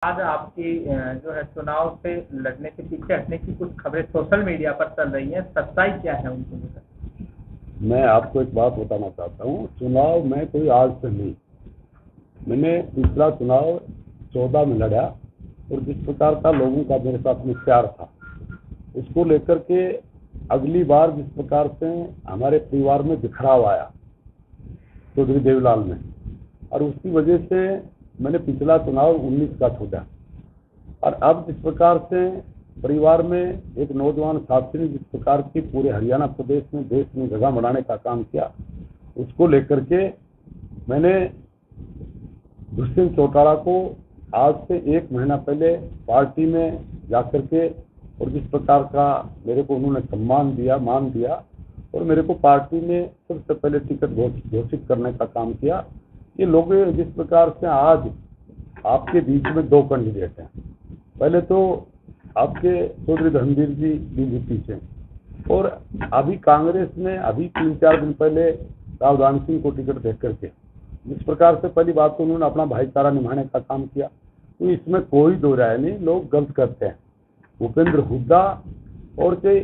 आज आपकी जो है चुनाव से लड़ने से पीछे हटने की कुछ खबरें सोशल मीडिया पर चल रही हैं, सच्चाई क्या है उनको लेकर? मैं आपको एक बात बताना चाहता हूँ। चुनाव में कोई आज से नहीं, मैंने पिछला चुनाव 14 में लड़ा और जिस प्रकार का लोगों का मेरे साथ में प्यार था, उसको लेकर के अगली बार जिस प्रकार से हमारे परिवार में बिखराव आया चौधरी देवीलाल में, और उसकी वजह से मैंने पिछला चुनाव 19 का छोड़ा। और अब जिस प्रकार से परिवार में एक नौजवान साथी ने जिस प्रकार की पूरे हरियाणा प्रदेश में देश में जगह बढ़ाने का काम किया, उसको लेकर के मैंने दुष्यंत चौटाला को आज से 1 महीना पहले पार्टी में जाकर के, और जिस प्रकार का मेरे को उन्होंने सम्मान दिया, मान दिया, और मेरे को पार्टी में सबसे पहले टिकट घोषित करने का काम किया। ये लोग जिस प्रकार से आज आपके बीच में 2 कैंडिडेट हैं, पहले तो आपके चौधरी धर्मवीर जी बीजेपी से, और अभी कांग्रेस ने अभी 3-4 दिन पहले राव दान सिंह को टिकट दे करके जिस प्रकार से पहली बात तो उन्होंने अपना भाईचारा निभाने का काम किया, तो इसमें कोई दो राय नहीं, लोग गलत करते हैं। भूपेंद्र हुड्डा और चाहे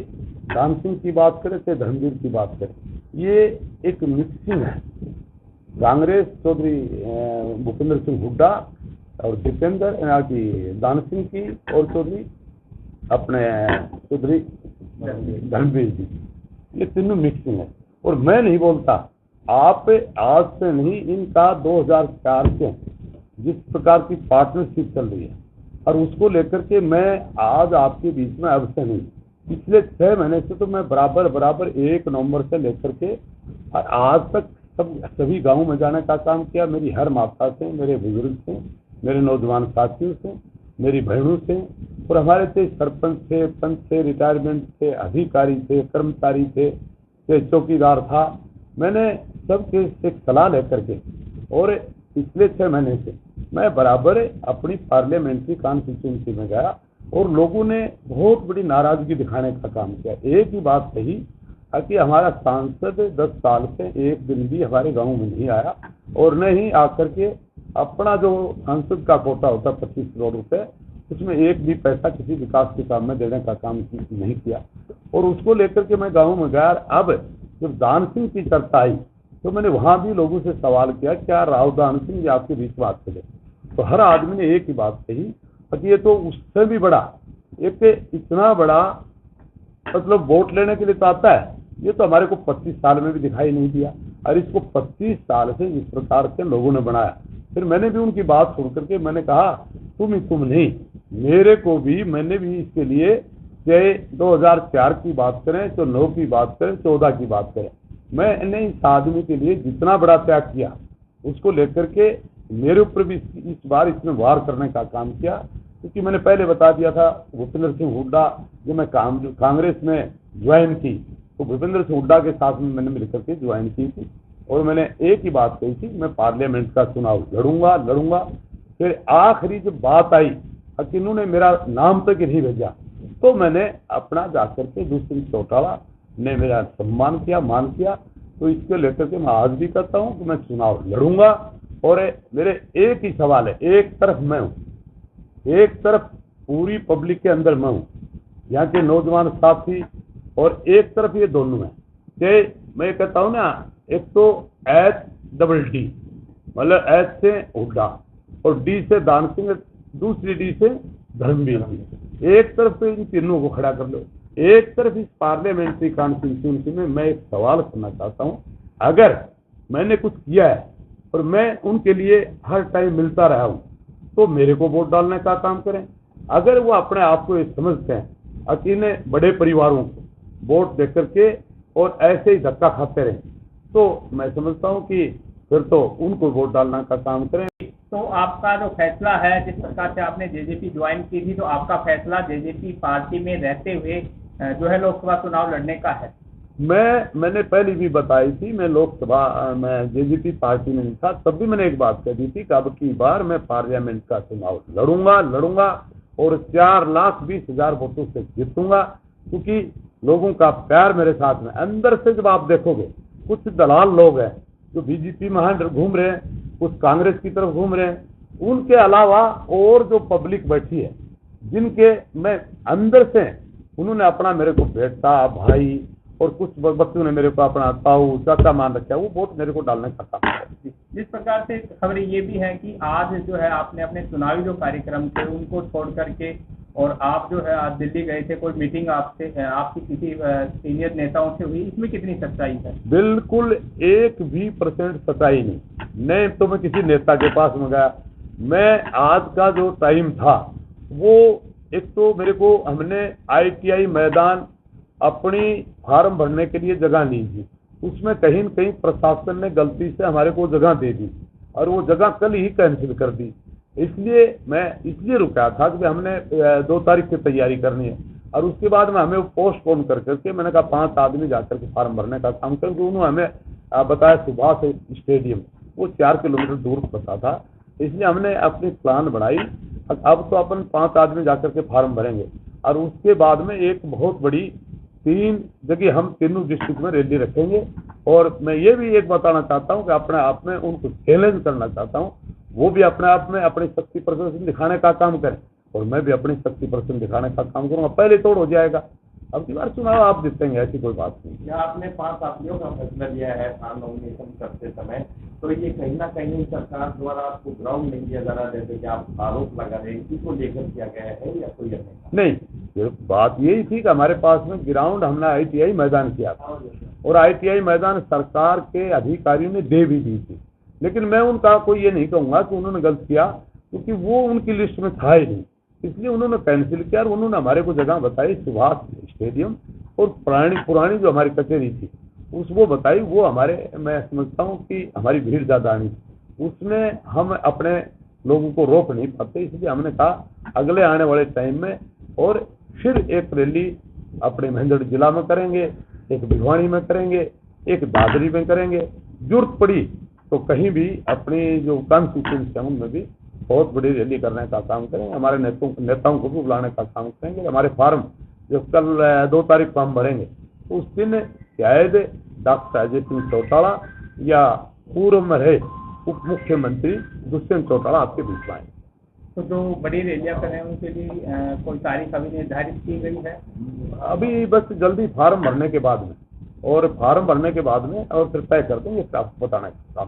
दान सिंह की बात करें चाहे धर्मवीर की बात करें, ये एक मिक्सिंग है। कांग्रेस चौधरी भूपेंद्र सिंह हुड्डा और दीपेंद्र की दान सिंह की और चौधरी अपने चौधरी धर्मवीर जी, ये तीनों मिक्सिंग है। और मैं नहीं बोलता, आप आज से नहीं, इनका 2004 से जिस प्रकार की पार्टनरशिप चल रही है, और उसको लेकर के मैं आज आपके बीच में अब से नहीं, पिछले 6 महीने से तो मैं बराबर 1 नवंबर से लेकर के और आज तक सभी गाँव में जाने का काम किया। मेरी हर माता से, मेरे बुजुर्ग से, मेरे नौजवान साथियों से, मेरी बहनों से, और हमारे थे सरपंच थे, पंच थे, रिटायरमेंट थे, अधिकारी थे, कर्मचारी थे, चौकीदार था। मैंने सबके एक सलाह लेकर के, और पिछले 6 महीने से मैं बराबर अपनी पार्लियामेंट्री कॉन्स्टिट्यूंसी में गया, और लोगों ने बहुत बड़ी नाराजगी दिखाने का काम किया। एक ही बात कही कि हमारा सांसद 10 साल से एक दिन भी हमारे गांव में नहीं आया, और न ही आकर के अपना जो सांसद का कोटा होता 25 करोड़ रुपए, उसमें एक भी पैसा किसी विकास के काम में देने का काम नहीं किया। और उसको लेकर के मैं गाँव में गया। अब जब दान सिंह की चर्चा आई तो मैंने वहां भी लोगों से सवाल किया, क्या राव दान सिंह जी आपके बीच बात करें? तो हर आदमी ने एक ही बात कही कि ये तो उससे भी बड़ा, एक इतना बड़ा मतलब वोट लेने के लिए तो आता है, ये तो हमारे को 25 साल में भी दिखाई नहीं दिया, और इसको 25 साल से इस प्रकार के लोगों ने बनाया। फिर मैंने भी उनकी बात सुन करके मैंने कहा, तुम नहीं, मेरे को भी, मैंने भी इसके लिए चाहे 2004 की बात करें, तो 9 की बात करें, 14 की बात करें, मैंने इस आदमी के लिए जितना बड़ा त्याग किया, उसको लेकर के मेरे ऊपर भी इस बार इसने वार करने का काम किया। क्योंकि मैंने पहले बता दिया था, भूपेंद्र सिंह हुड्डा जब मैं कांग्रेस में ज्वाइन की, तो भूपेंद्र सिंह हुड्डा के साथ में मैंने मिलकर के ज्वाइन की थी, और मैंने एक ही बात कही थी, मैं पार्लियामेंट का चुनाव लड़ूंगा। फिर आखिरी जब बात आई कि इन्होंने मेरा नाम तक नहीं भेजा, तो मैंने अपना जाकर के दुष्यंत चौटाला ने मेरा सम्मान किया, मान किया। तो इसको लेकर के मैं आज भी कहता हूँ कि मैं चुनाव लड़ूंगा। और मेरे एक ही सवाल है, एक तरफ मैं हूँ, एक तरफ पूरी पब्लिक के अंदर मैं हूँ, यहाँ के नौजवान साथी, और एक तरफ ये दोनों है कि मैं कहता हूँ ना, एक तो HDD मतलब H से हुड्डा और D से दान सिंह, दूसरी D से धर्मवीर जी। एक तरफ तो इन तीनों को खड़ा कर लो, एक तरफ इस पार्लियामेंट्री कॉन्स्टिट्यूंसी में मैं एक सवाल करना चाहता हूँ, अगर मैंने कुछ किया है और मैं उनके लिए हर टाइम मिलता रहा हूँ, तो मेरे को वोट डालने का काम करें। अगर वो अपने आप को ये समझते हैं कि इन्हें बड़े परिवारों को वोट दे करके और ऐसे ही धक्का खाते रहें, तो मैं समझता हूँ कि फिर तो उनको वोट डालने का काम करें। तो आपका जो फैसला है, जिस प्रकार से आपने जेजेपी ज्वाइन की थी, तो आपका फैसला जेजेपी पार्टी में रहते हुए जो है लोकसभा चुनाव लड़ने का है? मैंने पहले भी बताई थी, मैं लोकसभा में जेजेपी पार्टी में नहीं था, तब भी मैंने एक बात कह दी थी कि अब की बार मैं पार्लियामेंट का चुनाव लड़ूंगा और 4,20,000 वोटों से जीतूंगा। क्योंकि लोगों का प्यार मेरे साथ में, अंदर से जब आप देखोगे, कुछ दलाल लोग हैं जो बीजेपी में घूम रहे हैं, कुछ कांग्रेस की तरफ घूम रहे हैं, उनके अलावा और जो पब्लिक बैठी है, जिनके मैं अंदर से उन्होंने अपना मेरे को बेटा भाई और कुछ बच्चों ने मेरे को अपना ताऊ चाचा मान रखा, वो वोट मेरे को डालने का काम है। जिस प्रकार से खबरें ये भी है कि आज जो है आपने अपने चुनावी जो कार्यक्रम थे उनको छोड़ करके और आप जो है आज दिल्ली गए थे, कोई मीटिंग आपसे आपकी किसी सीनियर नेताओं से हुई, इसमें कितनी सच्चाई है? बिल्कुल 1% सच्चाई नहीं तो मैं किसी नेता के पास में गया। मैं आज का जो टाइम था वो एक तो मेरे को हमने ITI मैदान अपनी फार्म भरने के लिए जगह ली थी, उसमें कहीं न कहीं प्रशासन ने गलती से हमारे को जगह दे दी और वो जगह कल ही कैंसिल कर दी। इसलिए मैं इसलिए रुका था कि हमने 2 तारीख की तैयारी करनी है और उसके बाद में हमें पोस्टपोन कर करके मैंने कहा 5 आदमी जाकर के फार्म भरने का काम करेंगे। उन्होंने हमें बताया सुभाष स्टेडियम, वो 4 किलोमीटर दूर पता था, इसलिए हमने अपनी प्लान बनाई। अब तो अपन 5 आदमी जाकर के फार्म भरेंगे और उसके बाद में एक बहुत बड़ी 3 जगह हम तीनों डिस्ट्रिक्ट में रैली रखेंगे। और मैं ये भी एक बताना चाहता हूँ कि अपने आप में उनको चैलेंज करना चाहता हूँ, वो भी अपने आप में अपनी शक्ति प्रदर्शन दिखाने का काम करें और मैं भी अपनी शक्ति प्रदर्शन दिखाने का काम करूँगा। पहले तोड़ हो जाएगा, अब की बार चुनाव आप जीतेंगे, ऐसी कोई बात नहीं। या आपने 5 साथियों का फैसला लिया है फॉर्म नॉमिनेशन करते समय, तो ये कहीं ना कहीं सरकार द्वारा आपको ग्राउंड नहीं दिया जा रहा, जैसे कि आप आरोप लगा रहे हैं, इसी को लेकर किया गया है या कोई अन्य? नहीं, ये बात यही थी कि हमारे पास में ग्राउंड हमने ITI मैदान किया था और ITI मैदान सरकार के अधिकारियों ने दे भी दी थी, लेकिन मैं उनका कोई ये नहीं कहूँगा कि उन्होंने गलत किया, क्योंकि वो उनकी लिस्ट में था ही नहीं, इसलिए उन्होंने कैंसिल किया और उन्होंने हमारे को जगह बताई सुभाष स्टेडियम और पुरानी जो हमारी कचहरी थी वो बताई। वो हमारे, मैं समझता हूँ कि हमारी भीड़ ज़्यादा आनी, उसमें हम अपने लोगों को रोक नहीं पाते, इसलिए हमने कहा अगले आने वाले टाइम में और फिर एक रैली अपने महेंद्रगढ़ जिला में करेंगे, एक भिवानी में करेंगे, एक दादरी में करेंगे, जरूरत पड़ी तो कहीं भी अपनी जो कॉन्स्टिट्यूंसी है उनमें भी बहुत बड़ी रैली करने का काम करेंगे। हमारे नेताओं को भी बुलाने का काम करेंगे। हमारे फार्म जो कल 2 तारीख को हम भरेंगे, उस दिन शायद डॉक्टर अजय सिंह चौटाला या पूर्व में रहे उप मुख्यमंत्री दुष्यंत चौटाला आपके बीच में आए। तो जो बड़ी रैलियां कर रहे हैं उनके लिए कोई तारीख अभी निर्धारित की गई है? अभी बस जल्दी फार्म भरने के बाद में और फिर तय कर देंगे आपको बताने का काम।